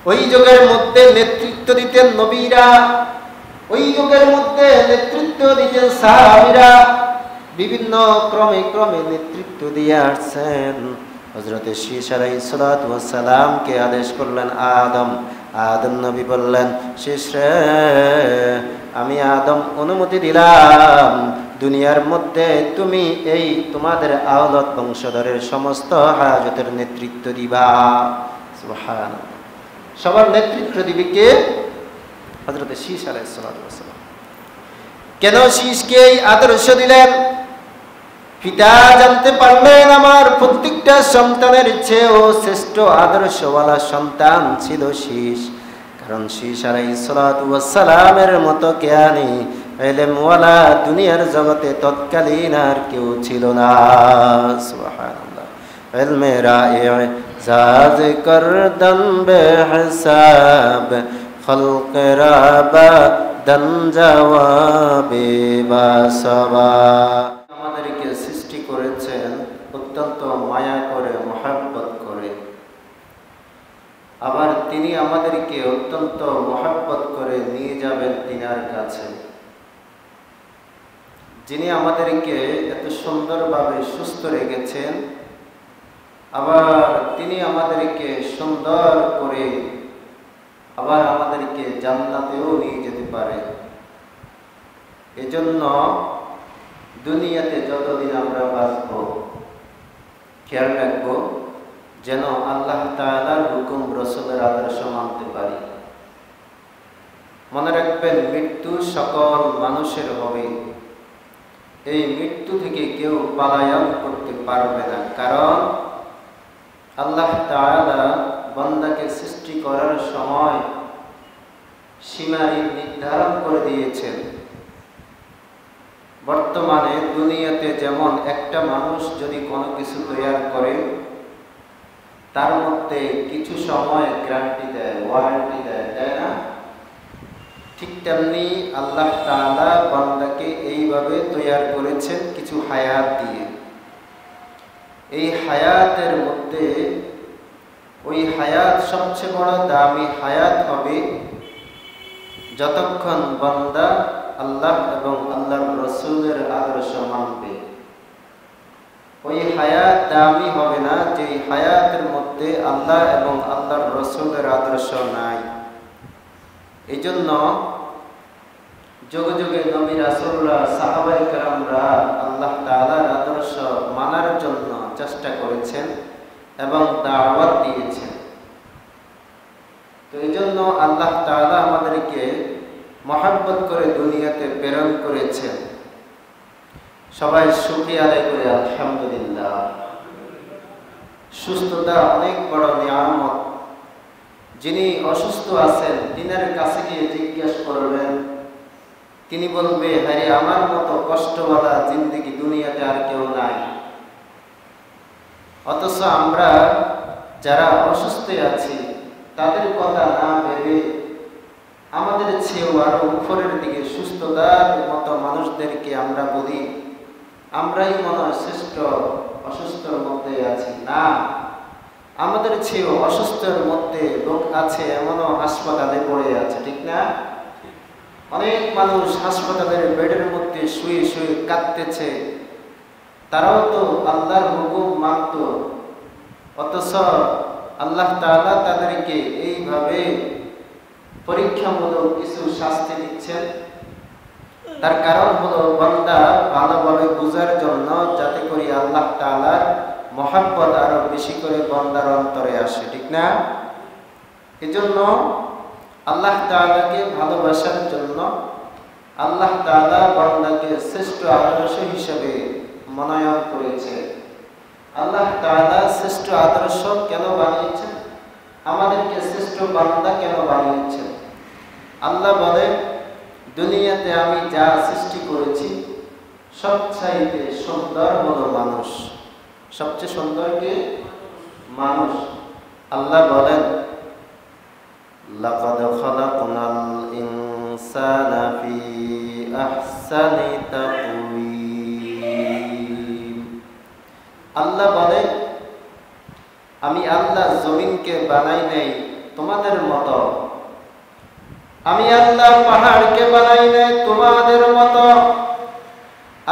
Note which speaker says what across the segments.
Speaker 1: ওই যুগের মধ্যে নেতৃত্ব দিতেন নবীরা, ওই যুগের মধ্যে নেতৃত্ব দিতেন সাহাবীরা, বিভিন্ন ক্রমে ক্রমে নেতৃত্ব দিয়ে আসছেন। হযরত শীশ আলাইহিস সালাতু ওয়াস সালামকে আদেশ করলেন আদম। আদম নবী বললেন, শীশ রে, আমি আদম অনুমতি দিলাম দুনিয়ার মধ্যে তুমি এই তোমাদের আওলাদ বংশধরের সমস্ত হাজতের নেতৃত্ব দিবা। সুবহানাল্লাহ। সবার নেতৃত্ব দিবে কে? হযরত শীশ আলাইহিস সালাতু ওয়াস সালাম। কেন শীশকে এই আদর্শ দিলেন? পিতা জানতে পারলেন আমার প্রত্যেকটা সন্তানের চেয়েও শ্রেষ্ঠ আদর্শওয়ালা সন্তান ছিল শীশ। কারণ শীশ আলাইহিস সালাতু ওয়াস সালামের মতো জ্ঞানী ইলমওয়ালা দুনিয়ার জগতে তৎকালীন আর কেউ ছিল না। সুবহানাল্লাহ। ইলমে রায়ে জাজ করদম বেহিসাব খলক রাবা দন জওয়াবে বাসবা। আমাদেরকে সৃষ্টি করেছেন অত্যন্ত মায়া করে, মহব্বত করে। আবার তিনি আমাদেরকে অত্যন্ত মহব্বত করে নিয়ে যাবেন তিনার কাছে, যিনি আমাদেরকে এত সুন্দরভাবে সুস্থ রেখেছেন। আবার তিনি আমাদেরকে সুন্দর করে আবার আমাদেরকে জান্নাতেও নিয়ে যেতে পারে। এজন্য দুনিয়াতে যতদিন আমরা বাঁচব খেয়াল রাখবো যেন আল্লাহ তাআলার হুকুম, রাসূলের আদর্শ মানতে পারি। মনে রাখবেন, মৃত্যু সকল মানুষের হবে। এই মৃত্যু থেকে কেউ পলায়ন করতে পারবে না, কারণ আল্লাহ তাআলা বান্দাকে সৃষ্টি করার সময় সীমারি নির্ধারণ করে দিয়েছেন। বর্তমানে দুনিয়াতে যেমন একটা মানুষ যদি কোনো কিছু তৈরি করে তার মধ্যে কিছু সময় গ্যারান্টি দেয়, ওয়ারেন্টি দেয়, তাই না? ঠিক তেমনি আল্লাহ তাআলা বান্দাকে এইভাবে তৈরি করেছেন কিছু হায়াত দিয়ে। এই হায়াতের মধ্যে ওই হায়াত সবচেয়ে বড় দামি হায়াত হবে যতক্ষণ বান্দা আল্লাহ এবং আল্লাহর রাসূলের আদর্শ মানবে। ওই হায়াত দামি হবে না যে হায়াতের মধ্যে আল্লাহ এবং আল্লাহর রাসূলের আদর্শ নাই। এই জন্য যুগে যুগে নবী রাসূলরা, সাহাবায়ে কেরামরা আল্লাহ তাআলার আদর্শ মানার জন্য চেষ্টা করেছেন এবং দাওয়াত দিয়েছেন। তো এই জন্য আল্লাহ তাআলা আমাদেরকে মহব্বত করে দুনিয়াতে প্রেরণ করেছেন। সবাই শুকরিয়া আদায় করে আলহামদুলিল্লাহ। সুস্থতা অনেক বড় নিয়ামত। যিনি অসুস্থ আছেন তিনার কাছে গিয়ে জিজ্ঞাসা করবেন, তিনি বলবে, আরে আমার মতো কষ্টওয়ালা জিন্দেগি দুনিয়াতে আর কেউ নাই। অথচ আমরা যারা অসুস্থ আছি তাদের কথা না ভেবে আমাদের চেয়েও আরো উপরের দিকে সুস্থতার মতো মানুষদেরকে আমরা বলি আমরাই মনে হয় শ্রেষ্ঠ, অসুস্থর মধ্যে আছি। না, আমাদের চেয়েও অসুস্থের মধ্যে লোক আছে, এমনও হাসপাতালে পড়ে আছে, ঠিক না? অনেক মানুষ হাসপাতালের বেডের মধ্যে শুয়ে শুয়ে কাঁদতেছে। তারাও তো আল্লাহর হুকুম মানত, অথচ আল্লাহ তাআলা তাদেরকে এইভাবে পরীক্ষামূলক কিছু শাস্তি দিচ্ছেন। তার কারণ হলো বান্দা ভালোভাবে বুঝার জন্য, যাতে করে আল্লাহ তাআলার মহব্বত আরো বেশি করে বান্দার অন্তরে আসে, ঠিক না? এজন্য আল্লাহ তাআলাকে ভালোবাসার জন্য আল্লাহ তাআলা বান্দাকে শ্রেষ্ঠ আদর্শ হিসেবে মনোনয়ন করেছে। আল্লাহ তাআলা শ্রেষ্ঠ আদর্শ কেন বানিয়েছেন? আমাদেরকে শ্রেষ্ঠ বান্দা কেন বানিয়েছেন? আল্লাহ বলেন, দুনিয়াতে আমি যা সৃষ্টি করেছি সবচাইতে সুন্দর হলো মানুষ। সবচেয়ে সুন্দর কে? মানুষ। আল্লাহ বলেন, লাকাদ খালাকনাল ইনসানা ফি আহসানি তাকওয়িম। আল্লাহ বলেন, আমি আল্লাহ জমিনকে বানাই নাই তোমাদের মতো, আমি আল্লাহ পাহাড়কে বানাই নাই তোমাদের মতো,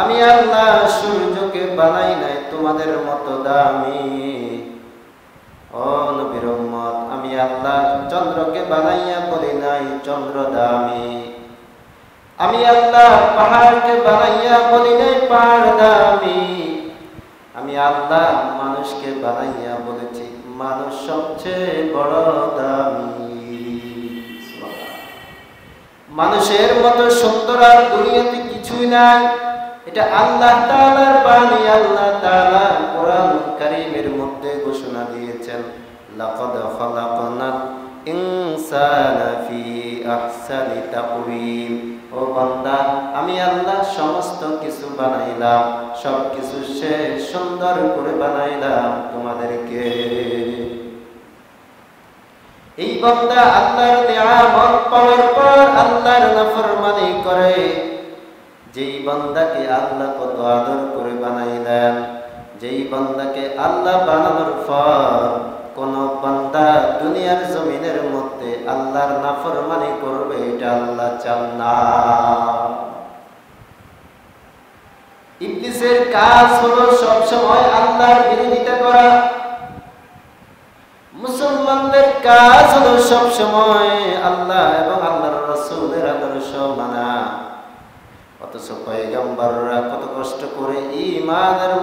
Speaker 1: আমি আল্লাহ সূর্যকে বানাই নাই তোমাদের মতো দামি। ও নবীর উম্মত, আমি আল্লাহ চন্দ্রকে বানাইয়া বলি নাই চন্দ্র দামি, আমি আল্লাহ পাহাড়কে বানাইয়া বলি নাই পাহাড় দামি, আমি আল্লাহ মানুষকে বানাইয়া বলেছি মানুষ সবচেয়ে বড় দামি। মানুষের মতো সুন্দর আর দুনিয়াতে কিছুই নাই। এটা আল্লাহ তাআলার বাণী। আল্লাহ তাআলা কোরআন কারীমের মধ্যে ঘোষণা দিয়েছেন, লাকাদ খালাকনাল ইনসানা ফি আহসানি তাকওয়িম। ও বান্দা, আমি আল্লাহ সমস্ত কিছু বানাইলাম, সব কিছু সে সুন্দর করে বানাইলাম তোমাদেরকে। এই বান্দা আল্লাহর নিয়ামত পাওয়ার পর আল্লাহর নাফরমানি করে, যেই বান্দাকে আল্লাহ কত আদর করে বানাইলেন, যেই বান্দাকে আল্লাহ বানানোর পর কোন বান্দা দুনিয়ার জমিনের মধ্যে আল্লাহর নাফরমানি করবে, এটা আল্লাহ চান না। ইবলিসের কাজ হলো সবসময় আল্লাহর বিরোধিতা করা, মুসলমানদের কাজ হলো সবসময় আল্লাহ এবং আল্লাহর রাসূলের আদর্শ মানা। অথচ পয়গম্বররা কত কষ্ট করে ঈমানের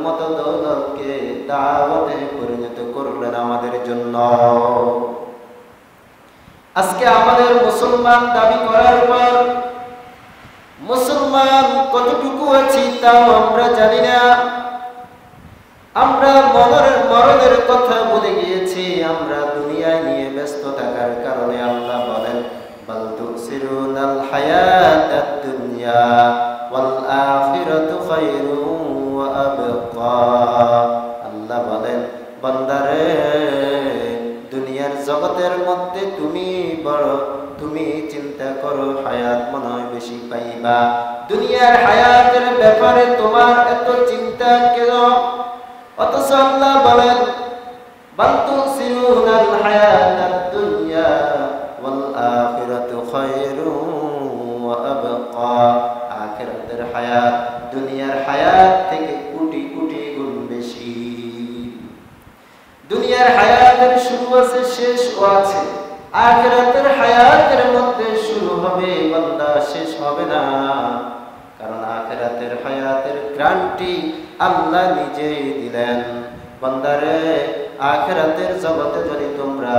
Speaker 1: মতো দৌলতকে দাওয়াতে পরিণত করলেন আমাদের জন্য। আজকে আমাদের মুসলমান দাবি করার পর মুসলমান কতটুকু আছি তাও আমরা জানি না। আমরা মরণের কথা বলে গিয়েছি। আমরা দুনিয়ায় নিয়ে ব্যস্ত থাকার কারণে আল্লাহ বলেন, বাল তুসিরুনাল হায়াতাদ দুনিয়া ওয়াল আখিরাতু খায়রুন ওয়া আবকা। আল্লাহ বলেন, বান্দারে, দুনিয়ার জগতের মধ্যে তুমি চিন্তা করো হায়াত মনে হয় বেশি পাইবা। দুনিয়ার হায়াতের ব্যাপারে তোমার এত চিন্তা কেন? অথচ আল্লাহ বলেন, বাল তুসিরুনাল হায়াতাদ দুনিয়া ওয়াল আখিরাতু খায়রুন ওয়া আবকা। আখিরাতের হায়াত দুনিয়ার হায়াত থেকে কোটি কোটি গুণ বেশি। দুনিয়ার হায়াতের শুরু আছে, শেষও আছে। আখিরাতের হায়াতের মধ্যে শুরু হবে বান্দা, শেষ হবে না। কারণ আখিরাতের হায়াতের গ্যারান্টি আল্লাহ নিজেই দিলেন। বান্দারে, আখিরাতের জগতে যদি তোমরা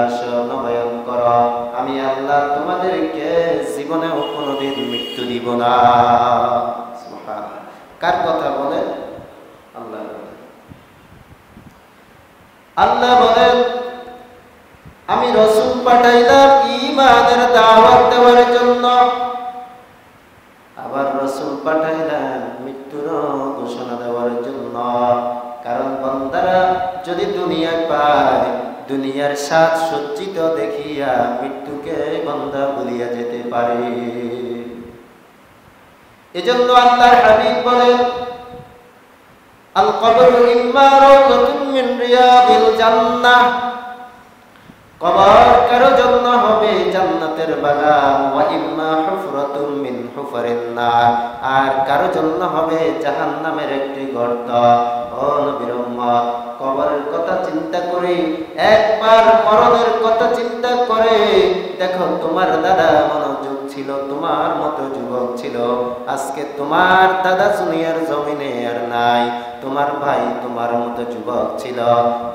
Speaker 1: নবায়ন করো, আমি আল্লাহ তোমাদেরকে জীবনেও কোনোদিন মৃত্যু দিব না। সুবহানাল্লাহ। কার কথা বলেন? আল্লাহ। আল্লাহ বলেন, আমি রাসূল পাঠাইলাম ঈমানের দাওয়াত দেওয়ার জন্য, আবার রাসূল পাঠাইলাম মৃত্যুর ঘোষণা দেওয়ার জন্য। কারণ বান্দারা যদি দুনিয়া পায়, দুনিয়ার স্বাদ সজ্জিত দেখিয়া মৃত্যুকে বান্দা ভুলিয়া যেতে পারে। এজন্য আল্লাহর হাবিব বলেন, আল কবরু ইম্মা রাওযাতুম মিন রিয়াদিল জান্নাহ। কবর কারো জন্য হবে জান্নাতের বাগান, ওয়া ইম্মা হুফরাতুম মিন হুফারিন নার, আর কারো জন্য হবে জাহান্নামের একটি গর্ত। ও নবীর উম্মত, কবরের কথা চিন্তা করে, একবার মরণের কথা চিন্তা করে দেখো, তোমার দাদা মনোযোগ ছিল, তোমার মতো যুবক ছিল, আজকে তোমার দাদা দুনিয়ার জমিনে আর নাই। তোমার ভাই তোমার মতো যুবক ছিল,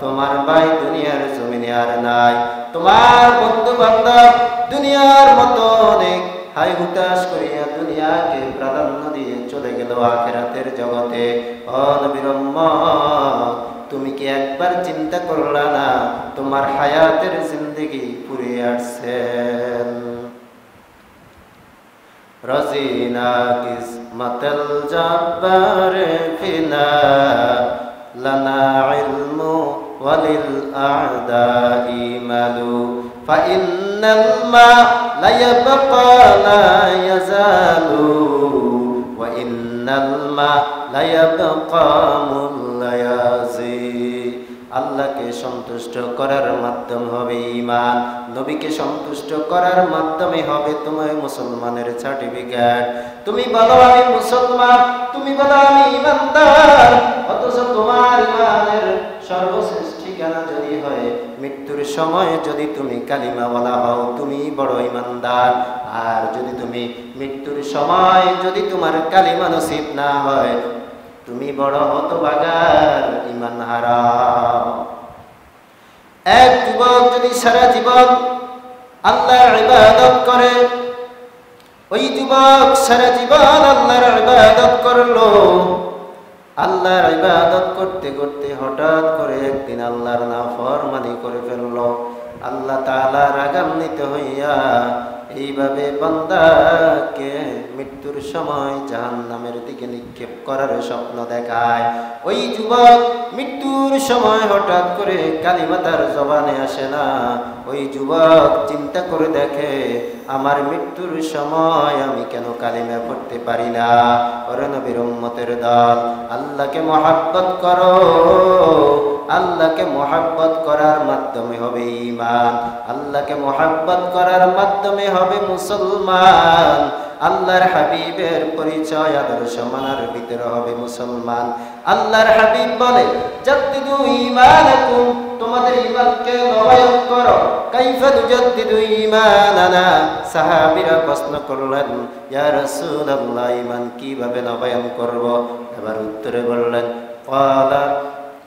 Speaker 1: তোমার ভাই দুনিয়ার জমিনে আর নাই। তোমার বন্ধু বান্ধব দুনিয়ার মতো অনেক হাই হুতাশ করিয়া দুনিয়াকে প্রাধান্য দিয়ে চলে গেল আখিরাতের জগতে। ও নবীর উম্মত, তুমি কি একবার চিন্তা করলা না তোমার হায়াতের জিন্দেগি ফুরিয়ে আসছে? রাজিনা কিসমাতাল জাব্বার ফিনা লানা ইলমু ওয়ালিল আ'দাই মালু ফাইন্নাল মা লা ইয়াবকা লা ইয়াজালু ওয়া ইন্নাল মা লা ইয়াবকা মুল্লায়াজি। আল্লাহকে সন্তুষ্ট করার মাধ্যম হবে ঈমান। নবীকে সন্তুষ্ট করার মাধ্যমে হবে তোমার মুসলমানের সার্টিফিকেট। তুমি বলো আমি মুসলমান, তুমি বলো আমি ঈমানদার, অথচ তোমার ঈমানের সর্বশেষ ঠিকানা যদি হয় মৃত্যুর সময় যদি তুমি কালিমাওয়ালা হও, তুমি বড় ঈমানদার। আর যদি তুমি মৃত্যুর সময় যদি তোমার কালিমা নসিব না হয়, তুমি বড় হতভাগার, ঈমান হারা। এক যুবক যদি সারা জীবন আল্লাহর ইবাদত করে, ওই যুবক সারা জীবন আল্লাহর ইবাদত করলো, আল্লাহর ইবাদত করতে করতে হঠাৎ করে একদিন আল্লাহর নাফরমানি করে ফেললো। আল্লাহ তাআলা রাগান্বিত হইয়া এইভাবে বান্দাকে মৃত্যুর সময় জাহান্নামের দিকে নিক্ষেপ করার স্বপ্ন দেখায়। ওই যুবক মৃত্যুর সময় হঠাৎ করে কালিমা তার জবানে আসে না। ওই যুবক চিন্তা করে দেখে, আমার মৃত্যুর সময় আমি কেন কালিমা পড়তে পারি না? ওরে নবীর উম্মতের দল, আল্লাহকে মহাব্বত করো। আল্লাহকে মহাব্বত করার মাধ্যমে হবে ঈমান, আল্লাহকে মহাব্বত করার মাধ্যমে হবে মুসলমান। আল্লাহর হাবিবের পরিচয় আদর্শ মানার ভিতরে হবে মুসলমান। আল্লাহর হাবিব বলে, জাদ্দিদু ঈমানাকুম, তোমাদের ঈমানকে নবায়ন করো। কাইফা তুজাদ্দিদু ঈমানানা, সাহাবীরা প্রশ্ন করলেন, ইয়া রাসূলুল্লাহ, ঈমান কিভাবে নবায়ন করব? এবার উত্তরে বললেন, ক্বালা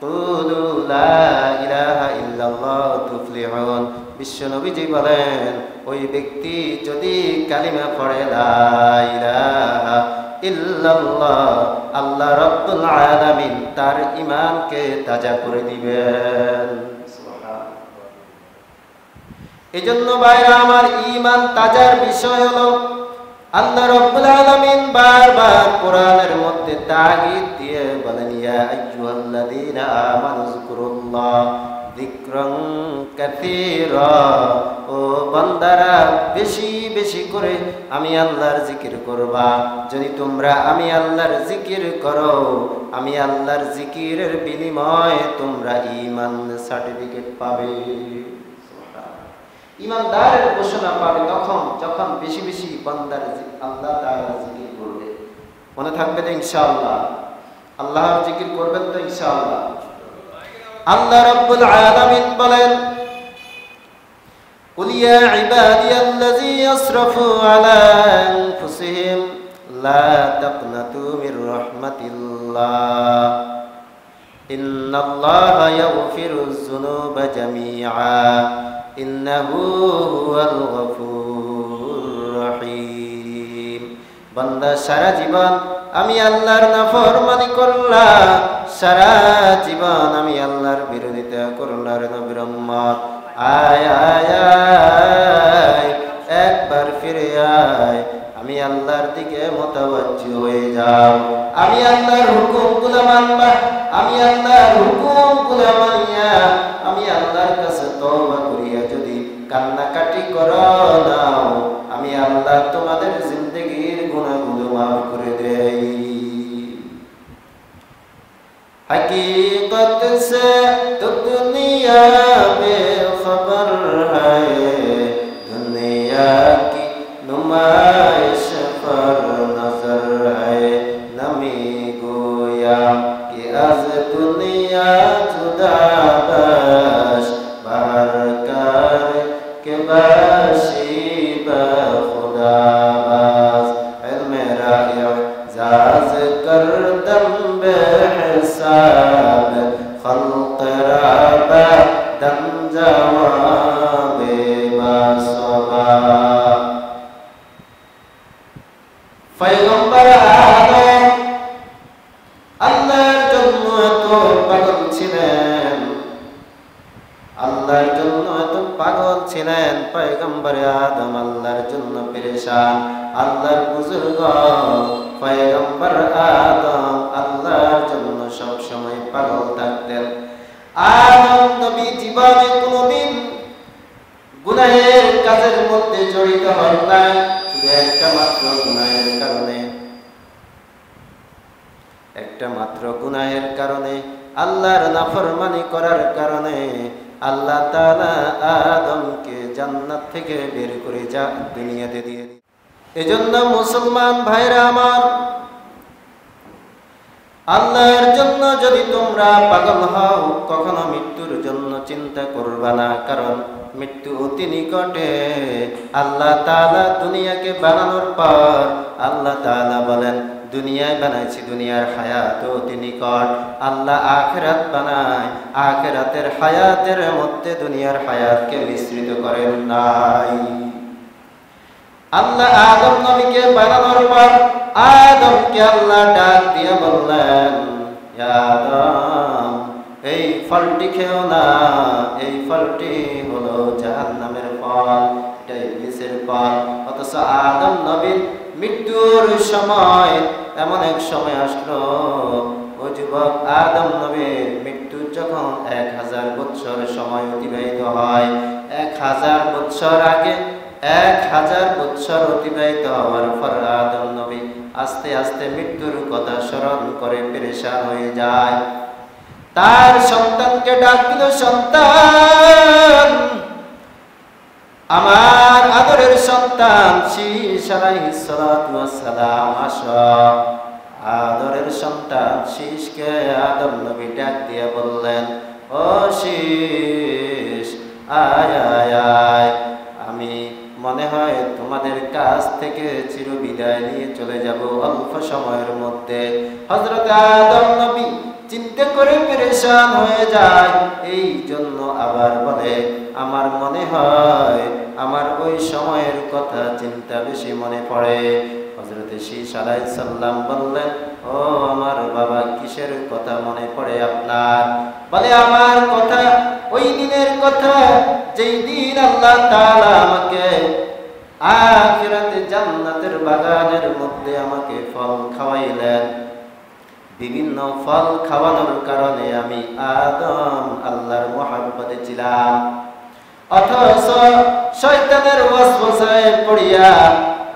Speaker 1: কুলু লা ইলাহা ইল্লাল্লাহ তুফলিহুন। বিশ্বনবীজি বলেন, ওই ব্যক্তি যদি কালিমা পড়ে লা ইলাহা ইল্লাল্লাহ, আল্লাহ রাব্বুল আলামিন তার ঈমানকে তাজা করে দিবেন। এজন্য ভাইরা আমার, ঈমান তাজার বিষয় হলো আল্লাহ রাব্বুল আলামিন বারবার কোরআনের মধ্যে তাগীদ দিয়ে বলেন, ইয়া আইয়ুহাল্লাযীনা আমানু যিকুরুল্লাহ যিকরান কাসীরা। ও বান্দারা, বেশি বেশি করে আমি আল্লাহর জিকির করবা। যদি তোমরা আমি আল্লাহর জিকির করো, আমি আল্লাহর জিকিরের বিনিময়ে তোমরা ঈমান সার্টিফিকেট পাবে, ঈমানদারের ঘোষণা পাবে তখন যখন বেশি বেশি বান্দার আল্লাহ তাআলা জিকির করবে। মনে থাকবে তো ইনশাআল্লাহ? আল্লাহর জিকির করবেন তো ইনশাআল্লাহ? আল্লাহ রাব্বুল আলামিন বলেন, কুল ইয়া ইবাদিয়াল্লাযী আসরাফু আলা আনফুসিহিম লা তাকনাতু মির রাহমাতিল্লাহ ইন্নাল্লাহা ইয়াগফিরুয যুনুবা জামিআ ইন্নাহু হুয়াল গফুরুর রহিম। বান্দা, সারা জীবন আমি আল্লাহর নাফরমানি করলা, সারা জীবন আমি আল্লাহর বিরোধিতা করলা। রে নবীর উম্মত, আয় আয় আয়, একবার ফিরে আয়, আমি আল্লাহর দিকে মুতাওয়াজ্জিহ হয়ে যাও। আমি আল্লাহর হুকুমগুলো মানবা, আমি আল্লাহর হুকুমগুলো মানিয়া আমি আল্লাহর কাছে তওবা করিয়া যদি কান্নাকাটি করো নাও, আমি আল্লাহ তোমাদের জিন্দেগির গুনাহগুলো মাফ করে দেই। हकीकत से तो दुनिया बेखबर है, दुनिया की नुमाइश पर नजर है। नमी गोया कि आज दुनिया जुदा बश, बाहर कर के बाशी खुदा बस। मेरा एजाज कर दम बेहिसाब, खल्क राबा दम जवाबे बासबा। पैगम्बर आदम আল্লাহর জন্য এত পাগল ছিলেন, আল্লাহর জন্য এত পাগল ছিলেন। পয়গম্বর আদম আল্লাহর জন্য পেরেশান। আল্লাহর বুজুর্গ পয়গম্বর আদম আল্লাহর জন্য সব সময় পাগল থাকতেন। আদম নবী জীবনে কোনদিন গুনাহের কাজের মধ্যে জড়িত হন নাই, শুধু একটা মাত্র গুনাহের কারণে, একটা মাত্র গুনাহের কারণে আল্লাহর নাফরমানি করার কারণে আল্লাহ তাআলা আদমকে জান্নাত থেকে বের করে দুনিয়াতে দিয়ে দিলেন। এজন্য মুসলমান ভাইরা আমার, আল্লাহর জন্য যদি তোমরা পাগল হও, কখনো মৃত্যুর জন্য চিন্তা করবা না, কারণ মৃত্যু অতি নিকটে। আল্লাহ তাআলা দুনিয়াকে বানানোর পর আল্লাহ তাআলা বলেন, দুনিয়ায় বানাইছি, দুনিয়ার হায়াত অতি নিকট। আল্লাহ আখিরাত বানায়, আখিরাতের হায়াতের মধ্যে দুনিয়ার হায়াতকে মিশ্রিত করেন নাই। আল্লাহ আদম নবীকে বানানোর পর আদমকে আল্লাহ ডাক দিয়ে বললেন, ইয়া আদম, এই ফলটি খেও না, এই ফলটি হলো জাহান্নামের ফল, এটা ইবলিসের ফল। অথচ আদম নবীর মৃত্যুর সময় এমন এক সময় আসলো, ও যুবক, আদম নবীর মৃত্যু যখন 1000 বছর সময় অতিবাহিত হয়, 1000 বছর আগে 1000 বছর অতিবাহিত হওয়ার পর আদম নবী আস্তে আস্তে মৃত্যুর কথা স্মরণ করে পেরেশান হয়ে যায়। তার সন্তানকে ডাক দিল, সন্তান, আমার আদরের সন্তান শীশ আলাইহিস সালাতু ওয়াস সালাম, আসো। আদরের সন্তান শীশকে আদম নবী ডাক দিয়ে বললেন, ও শীশ, আয় আয় আয়, আমি মনে হয় তোমাদের কাছ থেকে চিরবিদায় নিয়ে চলে যাব অল্প সময়ের মধ্যে। হযরত আদম নবী চিন্তা করে পেরেশান হয়ে যায়, এই জন্য আবার বলে, আমার মনে হয় আমার ওই সময়ের কথা চিন্তা বেশি মনে পড়ে। হযরত শীশ আলাইহিস সালাম বললেন, ও আমার বাবা, কিসের কথা মনে পড়ে আপনার? বলে, আমার কথা ওই দিনের কথা, যেই দিন আল্লাহ তাআলা আমাকে আখিরাতে জান্নাতের বাগানের মধ্যে আমাকে ফল খাওয়াইলেন। বিভিন্ন ফল খাওয়ানোর কারণে আমি আদম আল্লাহর মহব্বতে ছিলাম, অথচ শয়তানের ওয়াসওয়াসায় পড়িয়া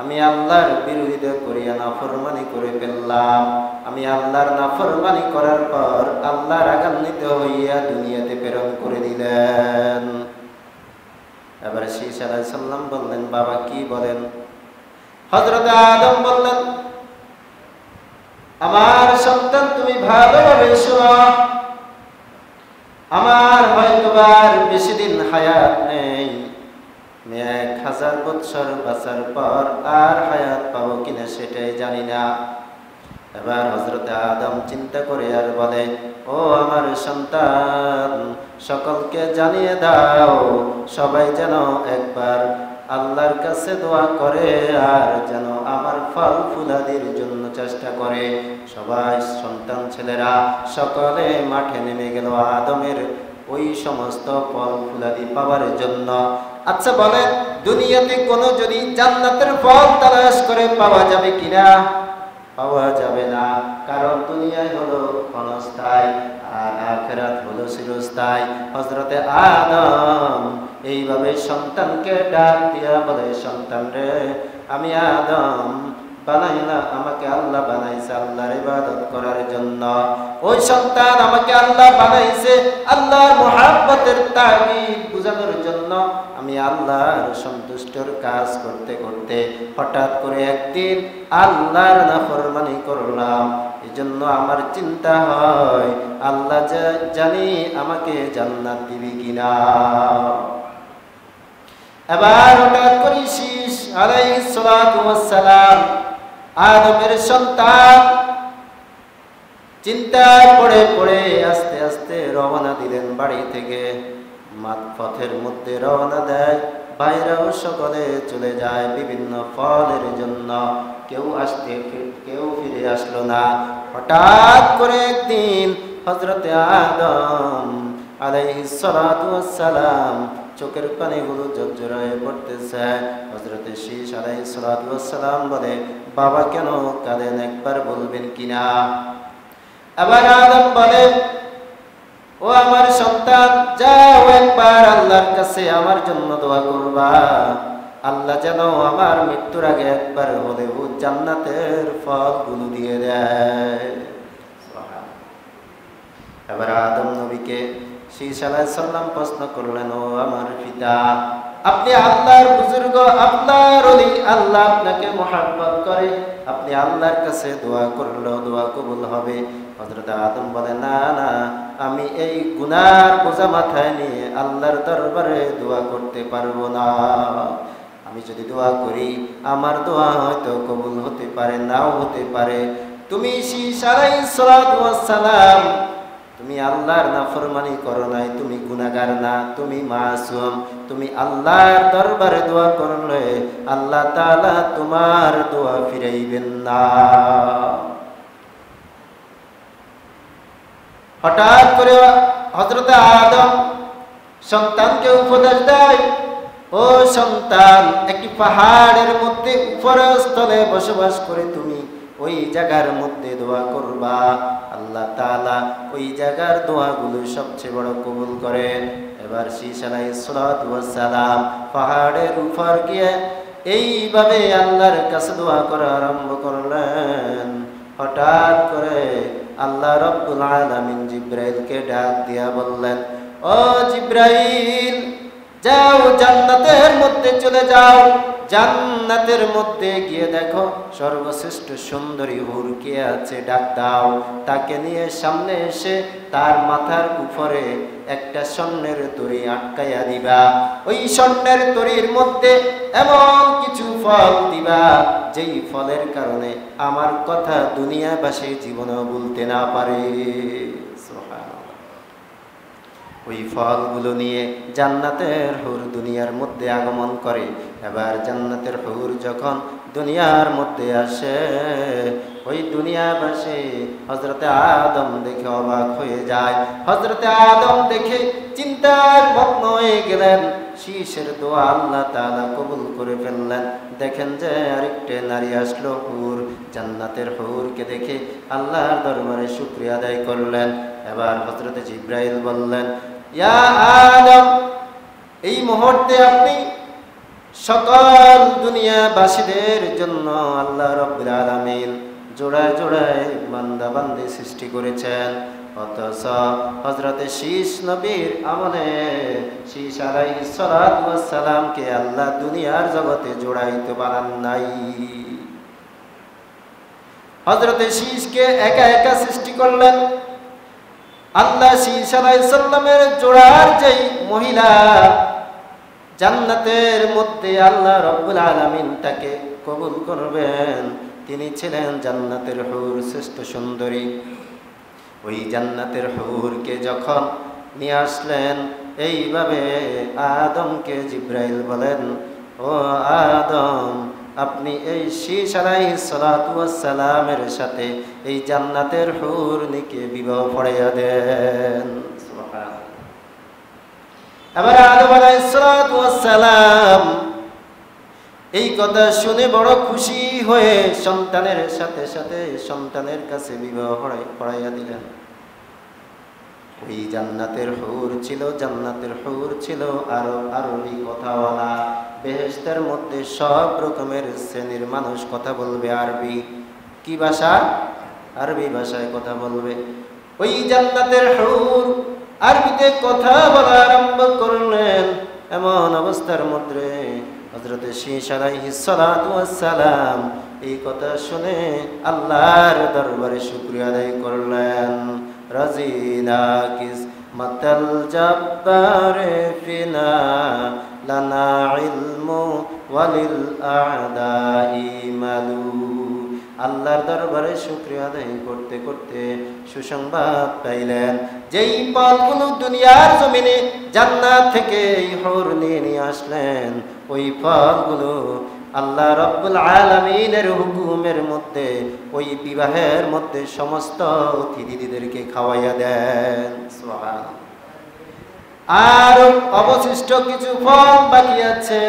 Speaker 1: আমি আল্লাহর বিরোধিতা করিয়া নাফরমানি করে ফেললাম। আমি আল্লাহর নাফরমানি করার পর আল্লাহ রাগান্বিত হইয়া দুনিয়াতে প্রেরণ করে দিলেন। এবার শীশ আলাইহিস সালাম বললেন, বাবা কি বলেন? হযরত আদম বললেন, আমার সন্তান, তুমি ভালোভাবে শোনো, আমার হয়তোবার বেশি দিন হায়াত নেই, 1000 বছর বাঁচার পর আর হায়াত পাবো কিনা সেটাই জানি না। এবার হযরত আদম চিন্তা করে আর বলে, ও আমার সন্তান, সকলকে জানিয়ে দাও, সবাই যেন একবার আল্লাহর কাছে দোয়া করে আর যেন আমার ফল ফুলাদির জন্য চেষ্টা করে। সবাই সন্তান ছেলেরা সকলে মাঠে নেমে গেল আদমের ওই সমস্ত ফল ফুলাদি পাওয়ার জন্য। আচ্ছা বলেন, দুনিয়াতে কোনো যদি জান্নাতের ফল তালাশ করে পাওয়া যাবে কিনা? পাওয়া যাবে না, কারণ দুনিয়ায় হলো ক্ষণস্থায়ী আর আখিরাত হলো চিরস্থায়ী। হযরতে আদম এইভাবে সন্তানকে ডাক দিয়া বলে, সন্তান রে, আমি আদম বানাই না, আমাকে আল্লাহ বানাইছে আল্লাহর ইবাদত করার জন্য। ওই সন্তান আমাকে আল্লাহ বানাইছে আল্লাহর মুহাব্বতের তাগিদ বুঝানোর জন্য। আমি আল্লাহর সন্তুষ্টর কাজ করতে করতে হঠাৎ করে একদিন আল্লাহর নাফরমানি করলাম। এজন্য আমার চিন্তা হয়, আল্লাহ জানি আমাকে জান্নাত দিবে কিনা। এবার হঠাৎ করে শীশ আলাইহিস সালাতু ওয়াস সালাম, আদমের সন্তান, চিন্তায় পড়ে পড়ে আস্তে আস্তে রওনা দিলেন বাড়ি থেকে। পথের মধ্যে রওনা দেয়, বাইরেও সকলে চলে যায় বিভিন্ন ফলের জন্য। কেউ ফিরে আসলো না। হঠাৎ করে একদিন হযরতে আদম আলাইহিস সালাতু ওয়াস সালাম চোখের পানিগুলো ঝরঝর হয়ে পড়তেছে। হযরতে শীশ আলাইহিস সালাতু ওয়াস সালাম বলে, বাবা কেন কাঁদেন, একবার বলবেন কিনা? আবার আদম বলে, ও আমার সন্তান, যাও একবার আল্লাহর কাছে আমার জন্য দোয়া করবা, আল্লাহ যেন আমার মৃত্যুর আগে একবার হলেও জান্নাতের ফলগুলো দিয়ে দেয়। এবার আদম নবীকে শীষ আলাইহিস সালাম প্রশ্ন করলেন, ও আমার পিতা, আপনি আল্লাহর বুজুর্গ, আল্লাহর ওলি, আল্লাহ আপনাকে মহব্বত করে, আপনি আল্লাহর কাছে দোয়া করলেও দোয়া কবুল হবে? হযরত আদম বলে, না না, আমি এই গুনার বোঝা মাথায় নিয়ে আল্লাহর দরবারে দোয়া করতে পারবো না। আমি যদি দোয়া করি আমার দোয়া হয়তো কবুল হতে পারে, নাও হতে পারে। তুমি শীষ আলাইহিস সালাতু ওয়াস সালাম, তুমি আল্লাহর নাফরমানি করো নাই, তুমি গুনাহগার না, তুমি মাসুম। তুমি আল্লাহর দরবারে দোয়া করলে আল্লাহ তাআলা তোমার দোয়া ফিরাইবেন না। হঠাৎ করে হযরত আদম সন্তানকে উপদেশ দেয়, ও সন্তান, একটি পাহাড়ের মধ্যে উপরস্থলে বসবাস করে তুমি ওই জায়গার মধ্যে দোয়া করবা, আল্লাহ তাআলা ওই জায়গার দোয়াগুলো সবচেয়ে বড় কবুল করেন। এবার শীষ আলাইহিস সালাতু ওয়াস সালাম পাহাড়ের উপর গিয়ে এইভাবে আল্লাহর কাছে দোয়া করা আরম্ভ করলেন। হঠাৎ করে আল্লাহ রাব্বুল আলামিন জিবরাইলকে ডাক দিয়া বললেন, ও জিবরাইল, যাও জান্নাতের মধ্যে চলে যাও, জান্নাতের মধ্যে গিয়ে দেখো সর্বশ্রেষ্ঠ সুন্দরী হুর কে আছে, ডাক দাও। তাকে নিয়ে সামনে এসে তার মাথার উপরে একটা স্বর্ণের তরী আটকাইয়া দিবা। ওই স্বর্ণের তরীর মধ্যে এমন কিছু ফল দিবা যেই ফলের কারণে আমার কথা দুনিয়াবাসী জীবনেও বলতে না পারে। ওই ফলগুলো নিয়ে জান্নাতের হুর দুনিয়ার মধ্যে আগমন করে। এবার জান্নাতের হুর যখন দুনিয়ার মধ্যে আসে, ওই দুনিয়াবাসী হযরতে আদম দেখে অবাক হয়ে যায়। হযরতে আদম দেখে চিন্তায় মগ্ন হয়ে গেলেন। শীষের দোয়া আল্লাহ তাআলা কবুল করে ফেললেন। দেখেন যে আরেকটা নারী আসলো, হুর, জান্নাতের হুরকে দেখে আল্লাহর দরবারে শুকরিয়া আদায় করলেন। এবার হযরতে জিবরাইল বললেন, ইয়া আদম, এই মুহূর্তে আপনি সকল দুনিয়াবাসীদের জন্য আল্লাহ রাব্বুল আলামিন জোড়ায় জোড়ায় বান্দা বান্দি সৃষ্টি করেছেন, অথচ হযরতে শীষ নবীর আমলে শীষ আলাইহিস সালাতু ওয়াস সালামকে আল্লাহ দুনিয়ার জগতে জোড়াইতে পারেন নাই। হযরতে শীষকে একা একা সৃষ্টি করলেন। আল্লাহ শীষ আলাইহিস সালামের জোড়ার যেই মহিলা জান্নাতের মধ্যে আল্লাহ রাব্বুল আলামিন তাকে কবুল করবেন, তিনি ছিলেন জান্নাতের হুর, শ্রেষ্ঠ সুন্দরী। ওই জান্নাতের হুরকে যখন নিয়ে আসলেন, এইভাবে আদমকে জিবরাইল বলেন, ও আদম, আপনি এই শীষ আলাইহিস সালাতু ওয়াস সালামের সাথে এই জান্নাতের হুরনিকে বিবাহ পড়াইয়া দেন। সুবহানাল্লাহ। এবার আদম আলাইহিস সালাতু ওয়াস সালাম এই কথা শুনে বড় খুশি হয়ে সন্তানের সাথে সাথে সন্তানের কাছে বিবাহ পড়াইয়া দিলেন। ওই জান্নাতের হুর ছিল আরবি কথাওয়ালা। বেহেশতের মধ্যে সব রকমের শ্রেণীর মানুষ কথা বলবে আরবি। কি ভাষা? আরবি ভাষায় কথা বলবে। ওই জান্নাতের হুর আরবিতে কথা বলা আরম্ভ করলেন। এমন অবস্থার মধ্যে হযরত শীষ আলাইহিস সালাতু ওয়াস সালাম এই কথা শুনে আল্লাহর দরবারে শুকরিয়া আদায় করলেন। রাজিনা কিস মাতাল জাব্বারে ফিনা লানা ইলমু ওয়ালিল আ'দাই মালু। আল্লাহর দরবারে শুকরিয়া আদায় করতে করতে সুসংবাদ পাইলেন, যেই ফলগুলো দুনিয়ার জমিনে জান্নাত থেকে এই হুর নিয়ে আসলেন, ওই ফলগুলো আল্লাহ রাব্বুল আলামিনের হুকুমের মধ্যে ওই বিবাহের মধ্যে সমস্ত অতিথিদেরকে খাওয়াইয়া দেন। সুবহানাল্লাহ। আর অবশিষ্ট কিছু ফল বাকি আছে,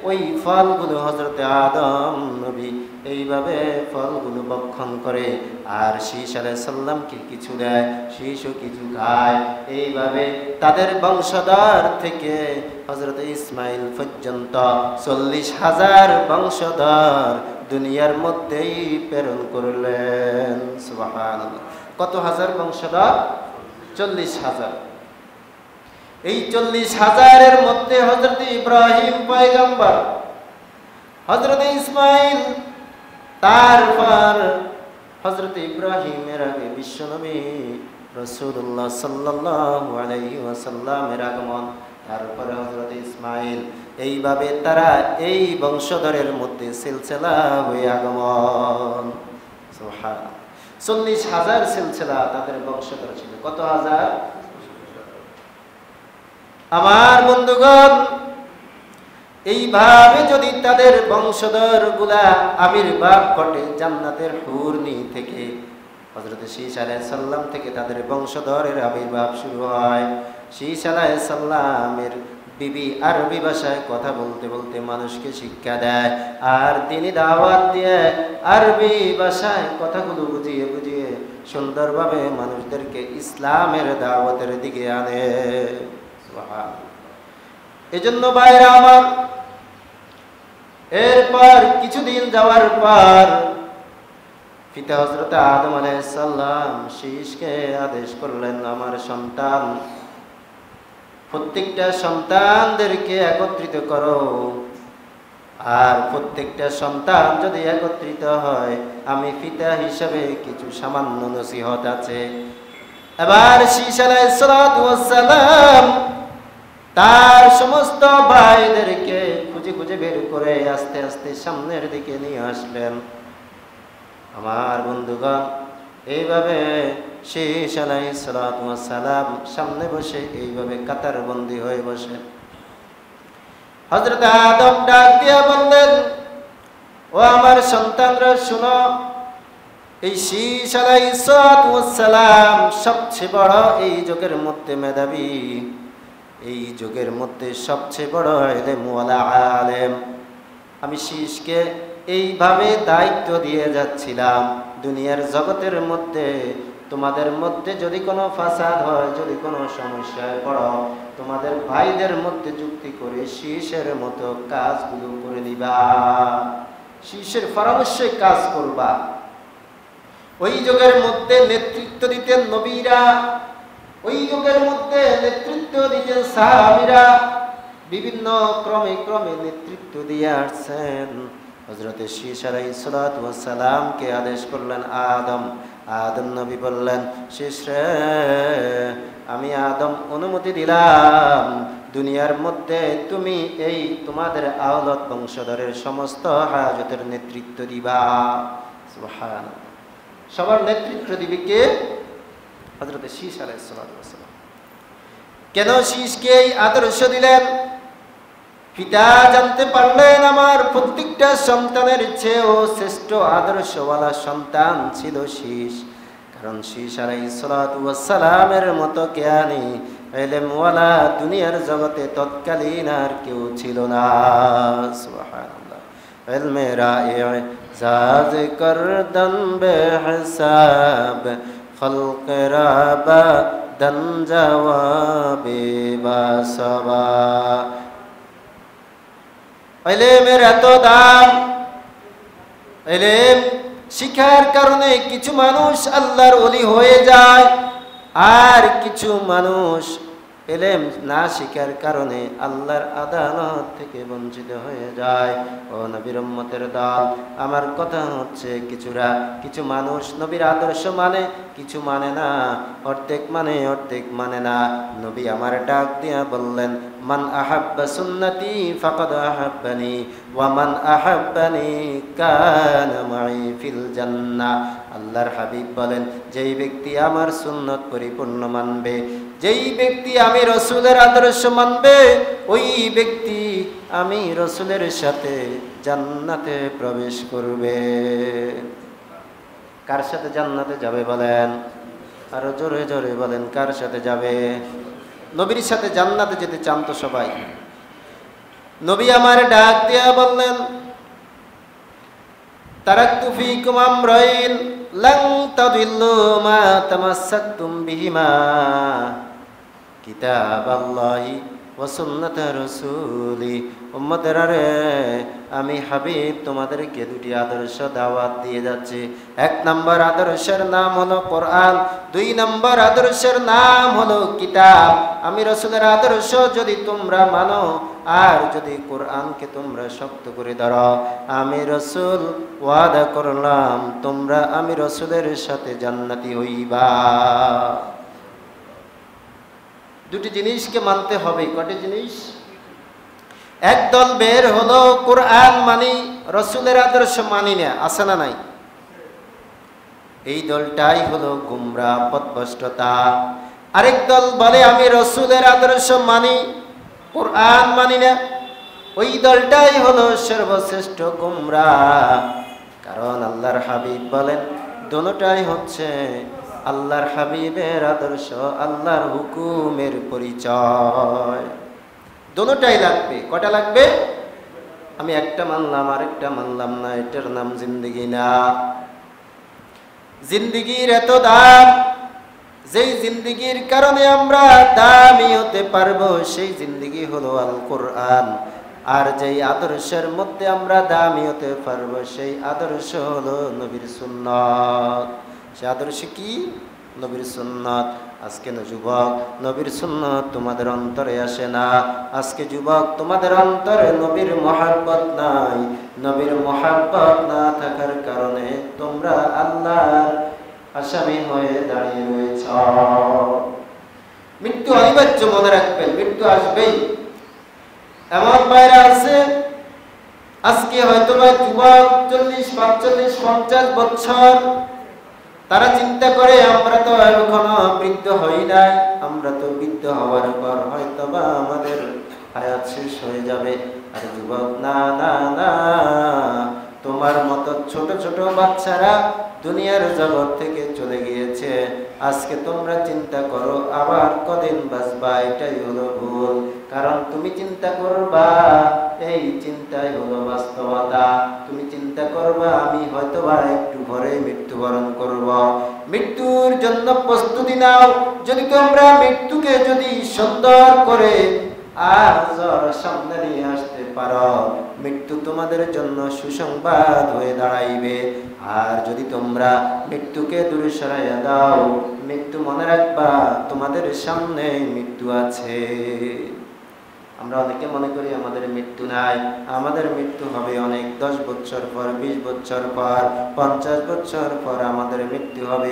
Speaker 1: ওই ফলগুলো হযরত আদম নবী এইভাবে ফলগুলো ভক্ষণ করে, আর শীষ আলাইহিস সালামকে কিছু দেয়, শীষও কিছু খায়। এইভাবে তাদের বংশধর থেকে হযরত ইসমাইল পর্যন্ত 40,000 বংশধর দুনিয়ার মধ্যেই প্রেরণ করলেন। সুবহানাল্লাহ। কত হাজার বংশধর? 40,000। এই 40,000-এর মধ্যে হযরত ইব্রাহিম পয়গম্বর, হযরত ইসমাইল, তারপর হযরত ইব্রাহিমের আগে বিশ্বনবী রাসূলুল্লাহ সাল্লাল্লাহু আলাইহি ওয়াসাল্লামের আগমন, তারপরে হযরত ইসমাইল, এইভাবে তারা এই বংশধরের মধ্যে সিলসিলা হয়ে আগমন। সুবহানাল্লাহ। 40,000 সিলসিলা তাদের বংশধর ছিল। কত হাজার? আমার বন্ধুগণ, এইভাবে যদি তাদের বংশধর গুলা আবির্ভাব ঘটে জান্নাতের হুরনি থেকে, হযরত শীশ আলাইহিস সালাম থেকে তাদের বংশধরের আবির্ভাব শুরু হয়। শীশ আলাইহিস সালামের বিবি আরবি ভাষায় কথা বলতে বলতে মানুষকে শিক্ষা দেয়, আর তিনি দাওয়াত দিয়ে আরবি ভাষায় কথাগুলো বুঝিয়ে বুঝিয়ে সুন্দরভাবে মানুষদেরকে ইসলামের দাওয়াতের দিকে আনে। এজন্য ভাইরা আমার, এরপর কিছুদিন যাওয়ার পর পিতা হযরত আদম আলাইহিস সালাম শীশকে আদেশ করলেন, আমার সন্তান, প্রত্যেকটা সন্তানদেরকে একত্রিত করো, আর প্রত্যেকটা সন্তান যদি একত্রিত হয় আমি পিতা হিসাবে কিছু সামান্য নসিহত আছে। এবার শীশ আলাইহিস সালাম তার সমস্ত ভাইদেরকে খুঁজে খুঁজে বের করে আস্তে আস্তে সামনের দিকে নিয়ে আসলেন। আমার বন্ধুগণ, এইভাবে শীশ আলাইহিস সালাম সামনে বসে এইভাবে কাতারবন্দি হয়ে বসে। হযরত আদম ডাক দিয়া বললেন, ও আমার সন্তানরা শুনো, এই শীশ আলাইহিস সালাম সবচেয়ে বড় এই যুগের মধ্যে মেধাবী, এই যুগের মধ্যে সবচেয়ে বড় ইলমওয়ালা আলেম। আমি শীশকে এইভাবে দায়িত্ব দিয়ে যাচ্ছিলাম, দুনিয়ার জগতের মধ্যে তোমাদের মধ্যে যদি কোনো ফাসাদ হয়, যদি কোনো সমস্যায় পড়ো, তোমাদের ভাইদের মধ্যে যুক্তি করে শীশের মতো কাজগুলো করে নিবা, শীশের পরামর্শে কাজ করবা। ওই যুগের মধ্যে নেতৃত্ব দিতেন নবীরা, ওই যুগের মধ্যে নেতৃত্ব দিতেন সাহাবীরা, বিভিন্ন ক্রমে ক্রমে নেতৃত্ব দিয়ে আসছেন। হযরত শীশ আলাইহিস সালামকে আদেশ করলেন আদম। আদম নবী বললেন, শীশ রে, আমি আদম অনুমতি দিলাম দুনিয়ার মধ্যে তুমি এই তোমাদের আওলাদ বংশধরের সমস্ত হাজতের নেতৃত্ব দিবা। সুবহানাল্লাহ। সবার নেতৃত্ব দিবে কে? হযরত শীশ আলাইহিস সালাম। কেন শীশকে এই আদর্শ দিলেন? পিতা জানতে পারলেন আমার প্রত্যেকটা সন্তানের চেয়েও শ্রেষ্ঠ আদর্শওয়ালা সন্তান ছিল শীশ, কারণ শীশ আলাইহিস সালামের মতো জ্ঞানী ইলমওয়ালা দুনিয়ার জগতে তৎকালীন আর কেউ ছিল না। সুবহানাল্লাহ। ইলমে রায়ে জাজ করদন বেহিসাব, খলক রাবা দন জওয়াবে বাসবা। ইলমের এত দাম, ইলম শিক্ষার কারণে কিছু মানুষ আল্লাহর ওলি হয়ে যায়, আর কিছু মানুষ ইলম না শিখার কারণে আল্লাহর আদালত থেকে বঞ্চিত হয়ে যায়। ও নবীর উম্মতের দল, আমার কথা হচ্ছে কিছু মানুষ নবীর আদর্শ মানে, কিছু মানে না, অর্ধেক মানে অর্ধেক মানে না। নবী আমার ডাক দিয়া বললেন, মান আহাব্বা সুন্নতি ফাকাদ আহাব্বানি ওয়া মান আহাব্বানি কানা মাই ফিল জান্নাহ। আল্লাহর হাবিব বলেন, যেই ব্যক্তি আমার সুন্নত পরিপূর্ণ মানবে, যেই ব্যক্তি আমি রাসূলের আদর্শ মানবে, ওই ব্যক্তি আমি রাসূলের সাথে জান্নাতে প্রবেশ করবে। কার সাথে জান্নাতে যাবে বলেন? আরো জোরে জোরে বলেন, কার সাথে যাবে? নবীর সাথে জান্নাতে যেতে চান তো সবাই। নবী আমার ডাক দিয়া বললেন, তারাকতু ফীকুম আমরাইন লান তাদিল্লু মা তামাসসাকতুম বিহিমা কিতাবাল্লাহি ওয়া সুন্নাত রাসূলি। উম্মতেরা রে, আমি হাবিব তোমাদেরকে দুটি আদর্শ দাওয়াত দিয়ে যাচ্ছি। এক নম্বর আদর্শের নাম হলো কোরআন, দুই নম্বর আদর্শের নাম হলো কিতাব। আমি রাসূলের আদর্শ যদি তোমরা মানো আর যদি কোরআনকে তোমরা শক্ত করে ধরো, আমি রাসূল ওয়াদা করলাম তোমরা আমি রাসূলের সাথে জান্নাতি হইবা। দুটি জিনিসকে মানতে হবে। কটি জিনিস? একদল বের হলো কোরআন মানি, রাসূলের আদর্শ মানি না, আছে না নাই? এই দলটাই হলো গুমরাহ, পথভ্রষ্টতা। আরেক দল বলে আমি রাসূলের আদর্শ মানি, কোরআন মানি না। ওই দলটাই হলো সর্বশ্রেষ্ঠ গুমরাহ। কারণ আল্লাহর হাবিব বলেন দুটোটাই হচ্ছে আল্লাহর হাবিবের আদর্শ, আল্লাহর হুকুমের পরিচয়। দুটোটাই লাগবে। কটা লাগবে? আমি একটা মানলাম আরেকটা মানলাম না, এটার নাম জিন্দেগি না। জিন্দেগির এত দাম, যেই জিন্দেগির কারণে আমরা দামি হতে পারবো সেই জিন্দেগি হলো আল কোরআন। আর যেই আদর্শের মধ্যে আমরা দামি হতে পারবো সেই আদর্শ হলো নবীর সুন্নাত। সে আদর্শ কি? নবীর সুন্নাত। আজকে না যুবক, নবীর সুন্নাত তোমাদের অন্তরে আসে না। আজকে যুবক, তোমাদের অন্তরে নবীর মহব্বত নাই। নবীর মহব্বত না থাকার কারণে তোমরা আল্লাহর আসামি হয়ে দাঁড়িয়ে রয়েছ। মৃত্যু অনিবার্য, মনে রাখবেন, মৃত্যু আসবেই। এমন বাইরে আছে আজকে হয়তো যুবক 40, 45, 50 বছর, তারা চিন্তা করে আমরা তো এখনো বৃদ্ধ হই নাই, আমরা তো বৃদ্ধ হওয়ার পর হয়তো বা আমাদের হায়াত শেষ হয়ে যাবে। আর যুবক, না না না, তোমার মতো ছোট ছোট বাচ্চারা দুনিয়ার জগৎ থেকে চলে গিয়েছে। আজকে তোমরা চিন্তা করো আবার কদিন বাঁচবা, এটাই হলো ভুল। কারণ তুমি চিন্তা করবা, এই চিন্তাই হলো বাস্তবতা। তুমি চিন্তা করবা আমি হয়তো বা একটু পরে মৃত্যুবরণ করব। মৃত্যুর জন্য প্রস্তুতি নাও। যদি তোমরা মৃত্যুকে যদি সুন্দর করে আজর সামনে নিয়ে আসতে পারো, মৃত্যু তোমাদের জন্য সুসংবাদ হয়ে দাঁড়াইবে। আর যদি তোমরা মৃত্যুকে দূরে সরাইয়া দাও, মৃত্যু মনে রাখবা তোমাদের সামনে মৃত্যু আছে। আমরা অনেকে মনে করি আমাদের মৃত্যু নাই, আমাদের মৃত্যু হবে অনেক 10 বছর পর, 20 বছর পর, 50 বছর পর আমাদের মৃত্যু হবে।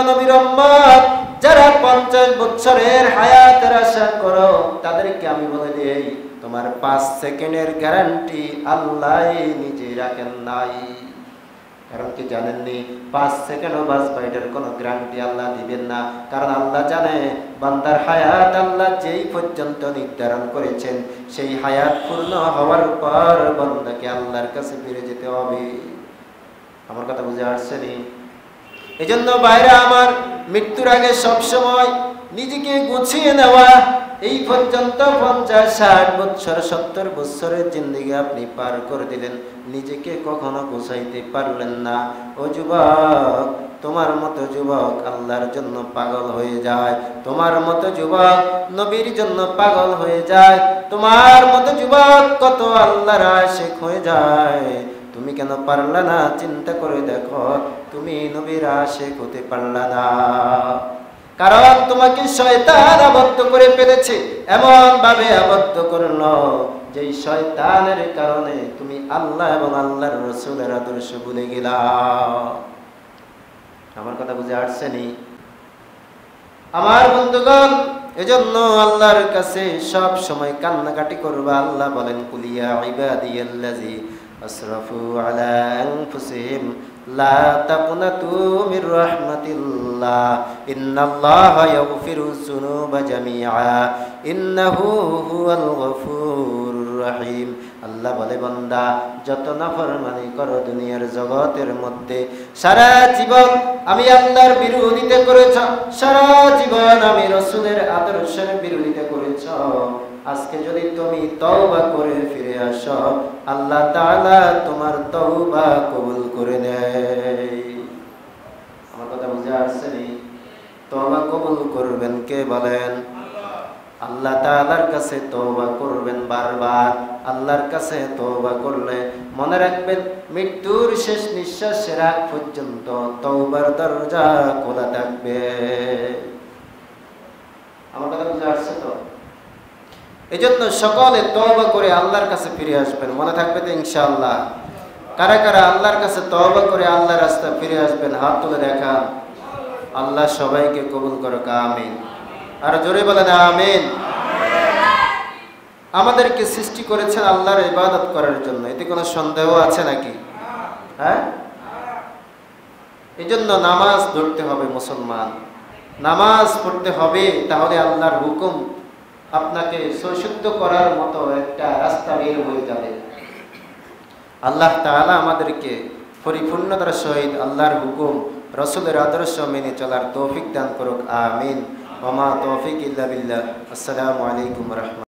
Speaker 1: নবীর উম্মত যারা 50 বছরের হায়াতের আশা করো, তাদেরকে আমি বলে দেই তোমার 5 সেকেন্ডের গ্যারান্টি আল্লাহ নিজে রাখেন নাই। কারণ কি জানেননি? 5 সেকেন্ডও বাঁচবা এটার কোনো গ্যারান্টি আল্লাহ দিবেন না। কারণ আল্লাহ জানে বান্দার হায়াত আল্লাহ যেই পর্যন্ত নির্ধারণ করেছেন সেই হায়াত পূর্ণ হওয়ার পর বান্দাকে আল্লাহর কাছে ফিরে যেতে হবে। আমার কথা বুঝে আসছেনি? এই জন্য বাইরে আমার মৃত্যুর আগে সবসময় নিজেকে গুছিয়ে নেওয়া। এই পর্যন্ত 50, 60 বছর, 70 বছরের জিন্দেগি আপনি পার করে দিলেন, নিজেকে কখনো গুছাইতে পারলেন না। ও যুবক, তোমার মতো যুবক আল্লাহর জন্য পাগল হয়ে যায়, তোমার মতো যুবক নবীর জন্য পাগল হয়ে যায়, তোমার মতো যুবক কত আল্লাহর আশিক হয়ে যায়। তুমি কেন পারলা না? চিন্তা করে দেখো, তুমি নবীর আশিক হতে পারলা না। কারণ তোমাকে শয়তান আবদ্ধ করে ফেলেছে, এমন ভাবে আবদ্ধ করলো যে শয়তানের কারণে তুমি আল্লাহ এবং আল্লাহর রাসূলের আদর্শ ভুলে গেলা। আমার কথা বুঝে আসছেনি? আমার বন্ধুগণ, এজন্য আল্লাহর কাছে সব সময় কান্নাকাটি করবা। আল্লাহ বলেন কুলিয়া ইবাদিয়াল্লাযী আসরাফু আলা আনফুসিহিম লা তাকনাতু মির রাহমাতিল্লাহ ইন্নাল্লাহা ইয়াগফিরুয যুনুবা জামিআ ইন্নাহু হুয়াল গফুরুর রহিম। আল্লাহ বলে বান্দা যত নাফরমানি করো দুনিয়ার জগতের মধ্যে, সারা জীবন আমি আল্লাহর বিরোধিতা করেছ, সারা জীবন আমি রাসূলের আদর্শের বিরোধিতা করেছ, আজকে যদি তুমি তওবা করে ফিরে আসো, আল্লাহ তাআলা তোমার তওবা কবুল করে নেয়। আমার কথা বুঝে আসছে নি? তওবা কবুল করবেন কে বলেন? আল্লাহ তাআলার কাছে তওবা করবেন বারবার। আল্লাহর কাছে তওবা করলে মনে রাখবেন মৃত্যুর শেষ নিঃশ্বাসের আগ পর্যন্ত তওবার দরজা খোলা থাকবে। আমার কথা বুঝে আসছে তো? এজন্য সকলে তওবা করে আল্লাহর কাছে ফিরে আসবেন। মনে থাকবে তো ইনশাআল্লাহ? কারা কারা আল্লাহর কাছে তওবা করে আল্লাহর রাস্তায় ফিরে আসবেন হাত তুলে দেখান। আল্লাহ সবাইকে কবুল করুক, আমিন। আর জোরে বলেন আমিন। আমাদেরকে সৃষ্টি করেছেন আল্লাহর ইবাদত করার জন্য, এতে কোনো সন্দেহ আছে নাকি? হ্যাঁ, এজন্য নামাজ ধরতে হবে মুসলমান, নামাজ পড়তে হবে, তাহলে আল্লাহর হুকুম আপনাকে সশুদ্ধ করার মতো একটা রাস্তা বের হয়ে যাবে। আল্লাহ তাআলা আমাদেরকে পরিপূর্ণতার সহিত আল্লাহর হুকুম, রাসূলের আদর্শ মেনে চলার তৌফিক দান করুক, আমিন। ওয়া মা তৌফিক ইল্লা বিল্লাহ। আসসালামু আলাইকুম ওয়া রাহমাতুল্লাহ।